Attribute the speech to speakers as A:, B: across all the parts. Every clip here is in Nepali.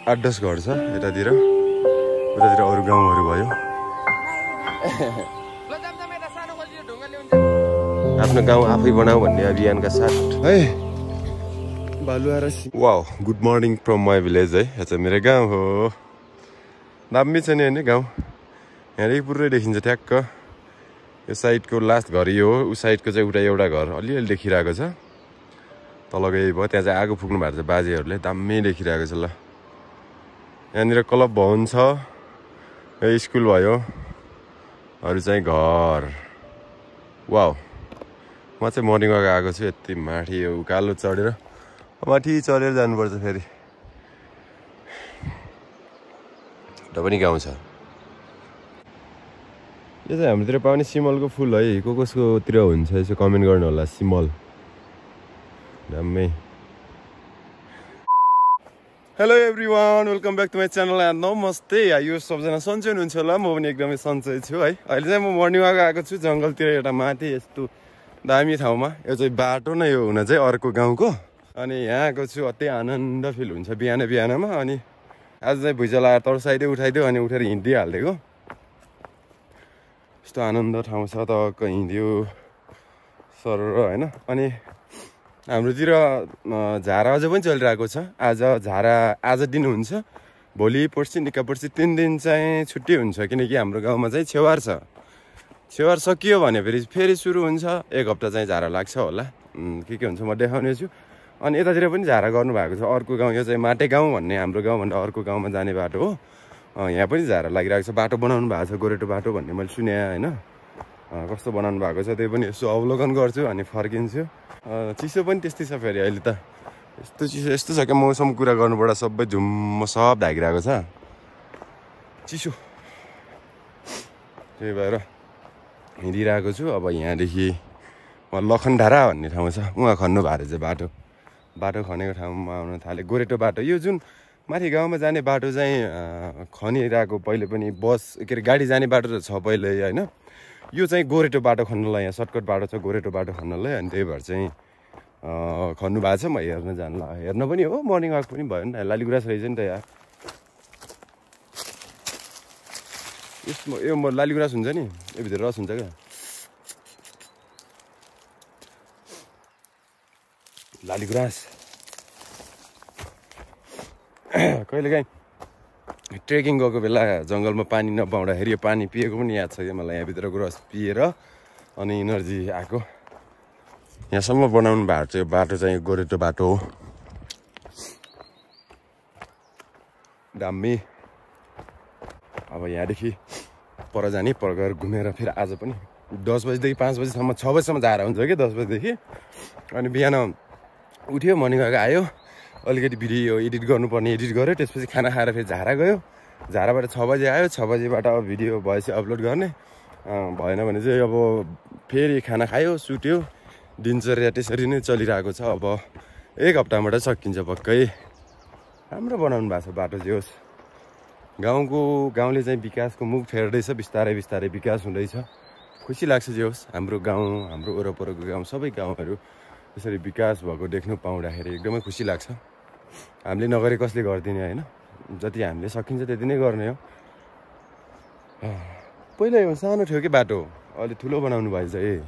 A: 8-10 घर छ यतातिर उतातिर अरू गाउँहरू भयो आफ्नो गाउँ आफै बनाऊ भन्ने अभियानका साथ है wow good morning from my village है यो चाहिँ मेरो गाउँ हो दामी छ नि होइन गाउँ यहाँदेखि पुरै देखिन्छ ठ्याक्क यो साइडको लास्ट घर यो हो उ साइडको चाहिँ उता एउटा घर अलिअलि देखिरहेको छ तल गए भयो त्यहाँ चाहिँ आगो फुक्नु भएको छ बाजेहरूले दामी देखिरहेको छ ल यहाँनिर क्लब भवन छ यो स्कुल भयो अरू चाहिँ घर वाउ म चाहिँ मर्निङ वाक आएको छु यति माथि यो उकालो चढेर माथि चढेर जानुपर्छ फेरि एउटा पनि गाउँ छ यो चाहिँ हाम्रोतिर पाउने सिमलको फुल है कसकोतिर हुन्छ यसो कमेन्ट गर्नु होला सिमल दामी hello everyone welcome back to my channel and नमस्ते यो सबजना सन्चै हुनुहुन्छ होला म पनि एकदमै सन्चै छु है अहिले चाहिँ म मर्निङ वाक आएको छु जङ्गलतिर एउटा माथि यस्तो दामी ठाउँमा यो चाहिँ बाटो नै हो हुन चाहिँ अर्को गाउँको अनि यहाँ आएको छु अति आनन्द फिल हुन्छ बिहान बिहानमा अनि आज चाहिँ भुइँचालो आएर तर्साइदियो उठाइदियो अनि उठेर हिँडिहालेको यस्तो आनन्द ठाउँ छ टक्क हिँड्यो सर होइन अनि हाम्रोतिर झारा अझ पनि चलिरहेको छ आज झारा आज दिन हुन्छ भोलि पर्सि निका पर्सि 3 दिन चाहिँ छुट्टी हुन्छ किनकि हाम्रो गाउँमा चाहिँ छेवार छ छेवार सकियो भने फेरि सुरु हुन्छ 1 हप्ता चाहिँ झारा लाग्छ होला के हुन्छ म देखाउने छु अनि यतातिर पनि झारा गर्नु भएको छ अर्को गाउँ यो चाहिँ माटे गाउँ भन्ने हाम्रो गाउँभन्दा अर्को गाउँमा जाने बाटो हो यहाँ पनि झारा लागिरहेको छ बाटो बनाउनु भएको छ गोरेटो बाटो भन्ने मैले सुने होइन कस्तो बनाउनु भएको छ त्यही पनि यसो अवलोकन गर्छु अनि फर्किन्छु चिसो पनि त्यस्तै छ फेरि अहिले त यस्तो चिसो यस्तो छ क्या मौसम कुरा गर्नुपर्दा सबै झुम्म सब ढाकिरहेको छ चिसो त्यही भएर हिँडिरहेको छु अब यहाँदेखि लखनधारा भन्ने ठाउँ छ उहाँ खन्नु भएको रहेछ बाटो खनेको ठाउँमा आउन थाले गोरेटो बाटो यो जुन माथि गाउँमा जाने बाटो चाहिँ खनिरहेको पहिले पनि बस के अरे गाडी जाने बाटो त छ पहिले होइन यो चाहिँ गोरेटो बाटो खन्नलाई यहाँ सर्टकट बाटो छ गोरेटो बाटो खन्नलाई अनि त्यही भएर चाहिँ खन्नु भएको छ म हेर्न जान्ला हेर्न पनि हो मर्निङ वाक पनि भयो नि त लालीगुराँस रहेछ नि त यहाँ यसमा यो लालीगुराँस हुन्छ नि यो भित्र रस हुन्छ क्या लालीगुराँस कहिलेकाहीँ ट्रेकिङ गएको बेला जङ्गलमा पानी नपाउँदाखेरि यो पानी पिएको पनि याद छ क्या मलाई यहाँभित्रको रस पिएर अनि इनर्जी आएको यहाँसम्म बनाउनु भएको छ यो बाटो चाहिँ गोरेटो बाटो हो दामी अब यहाँदेखि पर जाने पर गएर घुमेर फेरि आज पनि 10 बजीदेखि 5 बजीसम्म 6 बजीसम्म झारा हुन्छ कि 10 बजीदेखि अनि बिहान उठ्यो मर्निङ वाक आयो अलिकति भिडियो एडिट गर्नुपर्ने एडिट गऱ्यो त्यसपछि खाना खाएर फेरि झारा गयो झाराबाट 6 बजी आयो 6 बजीबाट अब भिडियो भएपछि अपलोड गर्ने भएन भने चाहिँ अब फेरि खाना खायो सुत्यो दिनचर्या त्यसरी नै चलिरहेको छ अब 1 हप्ताबाट सकिन्छ पक्कै राम्रो बनाउनु भएको छ बाटो जे होस् गाउँले चाहिँ विकासको मुख फेर्दैछ बिस्तारै बिस्तारै विकास हुँदैछ खुसी लाग्छ जे होस् हाम्रो गाउँ हाम्रो वरपरको गाउँ सबै गाउँहरू यसरी विकास भएको देख्नु पाउँदाखेरि एकदमै खुसी लाग्छ हामीले नगरे कसले गरिदिने होइन जति हामीले सकिन्छ त्यति नै गर्ने हो पहिला यो सानो थियो कि बाटो अलि ठुलो बनाउनु भएछ ए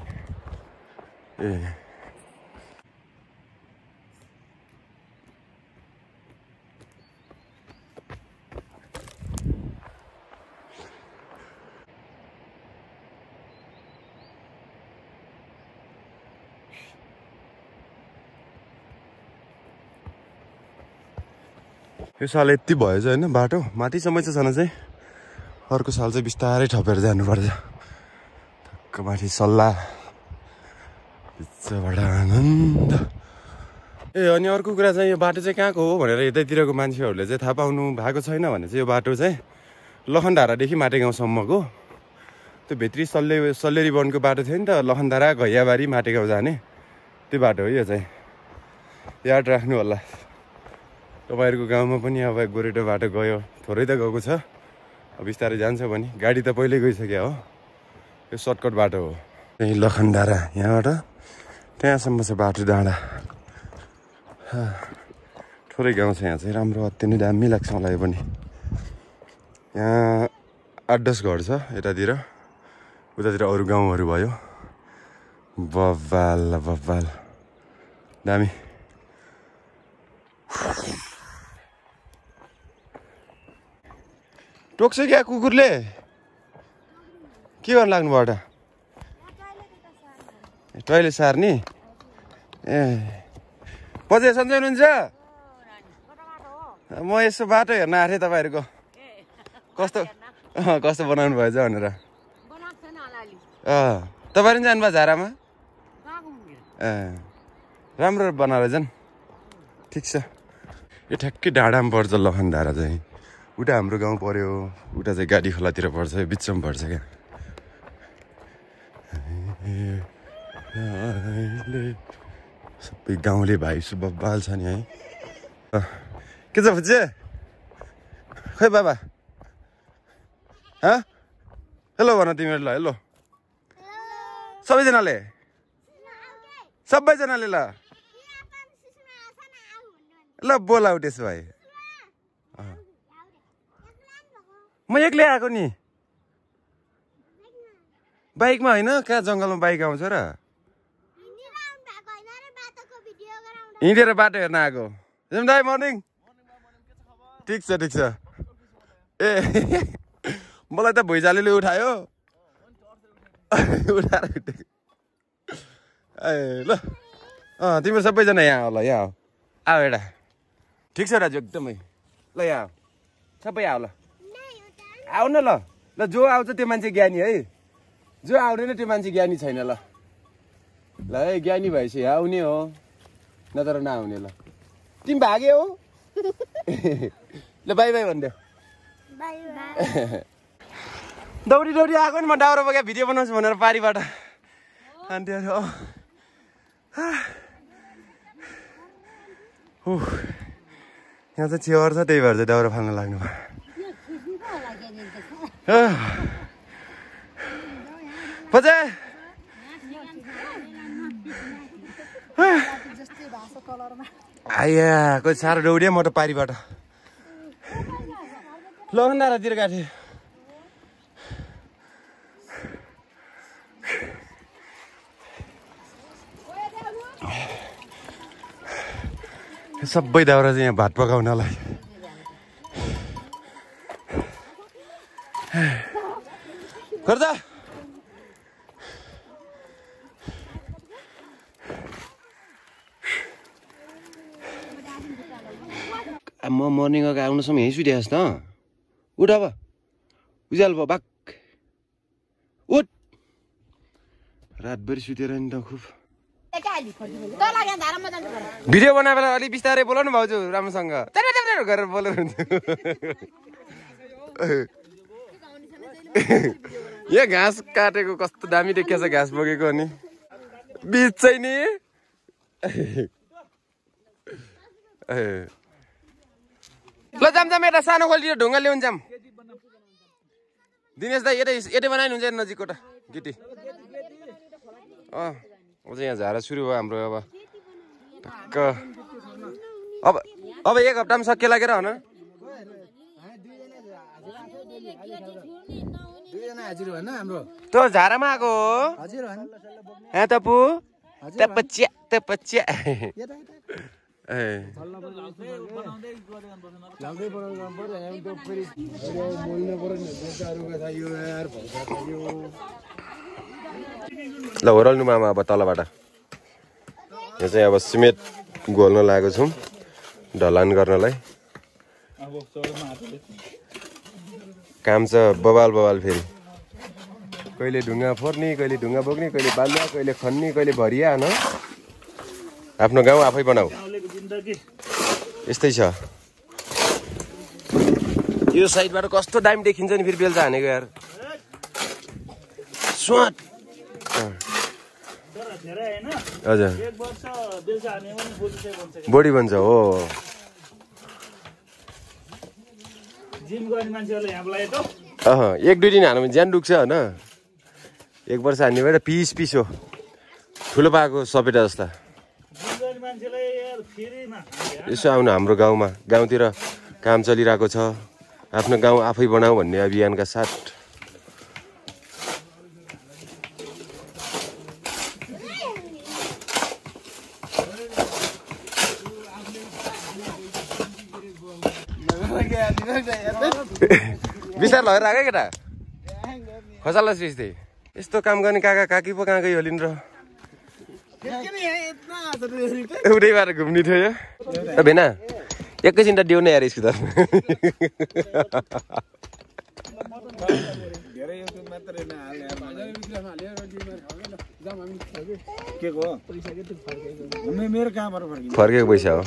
A: यो साल यति भएछ होइन बाटो माथिसम्म चाहिँ छन चाहिँ अर्को साल चाहिँ बिस्तारै थपेर जानुपर्छ टक्क माथि सल्लाह पिच्छबाट आनन्द ए अनि अर्को कुरा चाहिँ यो बाटो चाहिँ कहाँको हो भनेर यतैतिरको मान्छेहरूले चाहिँ थाहा पाउनु भएको छैन भने चाहिँ यो बाटो चाहिँ लखनधारादेखि माटे गाउँसम्मको त्यो भित्री सल्लेरी वनको बाटो थियो नि त लखनधारा घैयाबारी माटे गाउँ जाने त्यो बाटो हो यो चाहिँ याद राख्नु होला तपाईहरुको गाउँमा पनि अब गोरेटो बाटो गयो थोरै त गएको छ अब बिस्तारै जान्छ भने गाडी त पहिल्यै गइसक्यो हो यो सर्टकट बाटो हो यही लखनधारा यहाँबाट त्यहाँसम्म छ बाटो डाँडा थोरै गाउँ छ यहाँ चाहिँ राम्रो अति नै दामी लाग्छ मलाई पनि यहाँ 8-10 घर छ यतातिर उतातिर अरू गाउँहरू भयो बब्बाल बब्बाल दामी टोक्छ क्या कुकुरले के गर्न लाग्नुभयो त टोइलेट सार्ने ए बजे सन्चै हुनुहुन्छ म यसो बाटो हेर्न आएको थिएँ तपाईँहरूको कस्तो कस्तो बनाउनु भएछ भनेर तपाईँहरू पनि जानुभयो झारामा ए राम्रो बनाएर जान् ठिक छ यो ठ्याक्कै डाँडामा पर्छ लखनधारा चाहिँ उता हाम्रो गाउँ पर्यो उता चाहिँ गाडी खोलातिर पर्छ बिचमा पर्छ क्या सबै गाउँले भाइ बब्बाल छ नि है के छ फुच्चे खै बाबा हेलो भन तिमीहरू ल हेलो सबैजनाले ल ल बोलाउ त्यसो भए म एक्लै आएको नि बाइकमा होइन कहाँ जङ्गलमा बाइक आउँछ र हिँडेर बाटो हेर्न आएको दाइ मर्निङ ठिक छ ए मलाई त भुइँचालोले उठायो उठाएर ए ल तिम्रो सबैजना यहाँ होला यहाँ आऊ एउटा ठिक छ राजु एकदमै ल यहाँ सबै आऊ ल आऊ न ल जो आउँछ त्यो मान्छे ज्ञानी है जो आउँदैन त्यो मान्छे ज्ञानी छैन ल है ज्ञानी भएपछि आउने हो नत्र नआउने ल तिमी भाग्यौ ल बाई बाई भनिदेऊ दौडी आएको नि म दाउरा बोकेर भिडियो बनाउँछु भनेर पारीबाट अन्त यहाँ चाहिँ चेवर छ त्यही भएर चाहिँ दाउरा फाल्न लाग्नु भयो आया कोही साह्रो दौडियो म त पारीबाट लखनधारातिर गएको थिएँ सबै दाउरा चाहिँ यहाँ भात पकाउनलाई गर्दा म मर्निङ अगाडि आउनुसम्म यहीँ सुइदिएस् त उठ अब उज्यालो भयो बाक उठ रातभरि सुतेर नि त खुब भिडियो बनाए बेला अलिक बिस्तारै बोलाउनु भाउजू राम्रोसँग गरेर बोलेर हुन्छ यहाँ घाँस काटेको कस्तो दामी देखिएछ घाँस बोकेको अनि बिच चाहिँ नि ल जाम यता सानो खोल्टी ढुङ्गा ल्याउनु जाम दिनेश दाइ यतै बनाइनु हुन्छ नजिकको त गिटी अब चाहिँ यहाँ झारा सुरु भयो हाम्रो अब टक्क अब एक हप्तामा सकिए लागेर हो न त्यो झारामा आएको हो यहाँ तपु तपच्या ल ओह्राल्नु मामा अब तलबाट यहाँ चाहिँ अब सिमेन्ट घोल्न लागेको छौँ ढलान गर्नलाई काम छ बबाल फेरि कहिले ढुङ्गा फोर्ने कहिले ढुङ्गा बोक्ने कहिले बाल्ने कहिले खन्ने कहिले भरिया न आफ्नो गाउँ आफै बनाऊ यस्तै छ यो साइडबाट कस्तो दामी देखिन्छ नि फेरि बेलचा हानेको यार स्वाट हजुर बडी बन्छ हो एक दुई दिन हाल्नु भने ज्यान दुख्छ होइन एक वर्ष हान्ने भएर पिस हो ठुलो पाएको सपेटा जस्ता यसो आउनु हाम्रो गाउँमा गाउँतिर काम चलिरहेको छ आफ्नो गाउँ आफै बनाऊ भन्ने अभियानका साथ बिस्तार लगेर आएको केटा खसाल्ला सिस्दै यस्तो काम गर्ने काका काकी पो कहाँ गयो होलिन् र उठैबाट घुम्ने थियो यो भेना एकैछिन त डिउ नै यार यसको त फर्केको पैसा हो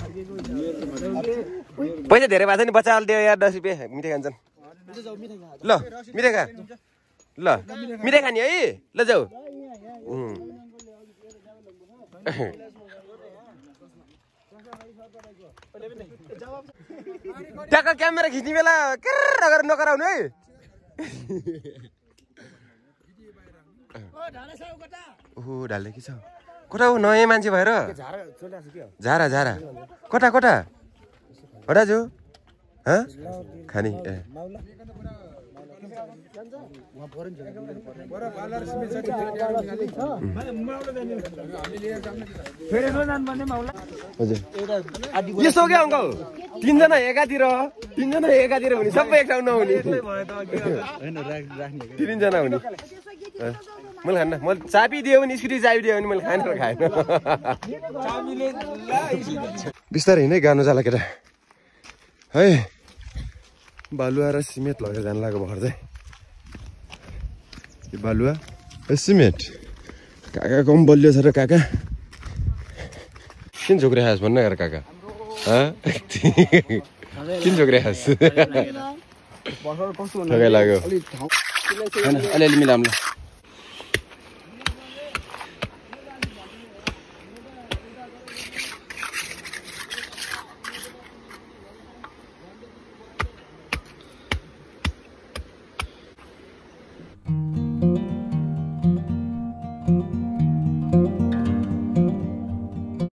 A: पैसा धेरै भएको छ नि बच्चाले दियो यार 10 रुपियाँ मिठाई खान्छन् ल मिठाई खा ल मिठाई खाने है ल जाऊ ट्याक्क क्यामेरा खिच्ने बेला केर गरेर नकराउनु है ओहो ढाल्दै के छ कता हो नयाँ मान्छे भएर झारा झारा कता कता हो दाजु खाने ए यसो क्या अङ्कल तीनजना एकातिर हुने सबै एक ठाउँ नहुने तीनजना हुने मैले खान्न मैले चाबी दियो भने स्कुटी चाबी दियो भने मैले खाएन र खाएन बिस्तारै हिँडै गानु जाला केटा है बालुवा र सिमेन्ट लगेर जानु लाग्यो भर्खर चाहिँ बालुवा सिमेन्ट काका कम बलियो छ र काका किन झोक्रे खास भन्न यार काका किन झोक्रे खास ठगाइ लाग्यो अलिअलि मिलाउनु ल